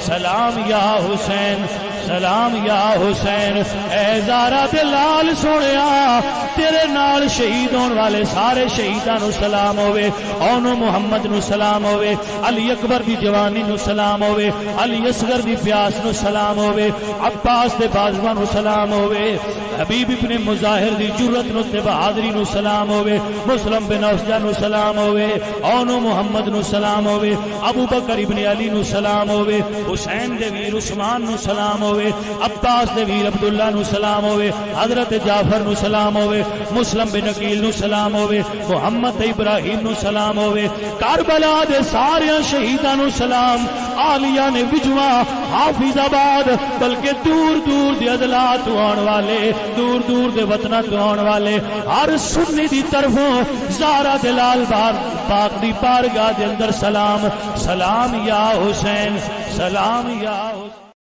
سلام یا حسین سلام یا حسین اے زارا تے لال سونیا تیرے نال شہید ہون والے سارے شہیداں نو سلام ہوے، اونو محمد نو سلام ہوے، علی اکبر دی جوانی نو سلام ہوے، علی اصغر دی پیاس نو سلام ہوے، عباس دے بازواں نو سلام ہوے، حبیب ابن مظاہر دی جرت نو تے بہادری نو سلام ہوے، مسلم بن افجع نو سلام ہوے، اونو محمد نو سلام ہوے، ابو بکر ابن علی نو سلام ہوے، حسین دے ویر عثمان نو سلام ہوے، عباس دے ویر عبداللہ نو سلام ہوے، حضرت جعفر نو سلام ہوے، مسلم بن عقیل نو سلام ہوے، محمد ابراہیم نو سلام ہوے، کربلا دے سارے شہیداں نو سلام، عالیہ نے وجواں حافظ آباد بلکہ دور دور دے اضلاع تو آن والے، دور دور دے وطنہ تو آن والے ہر سنی دی طرفوں زہرا دلال پاک دی بارگاہ دے اندر سلام، سلام یا حسین سلام یا حسین۔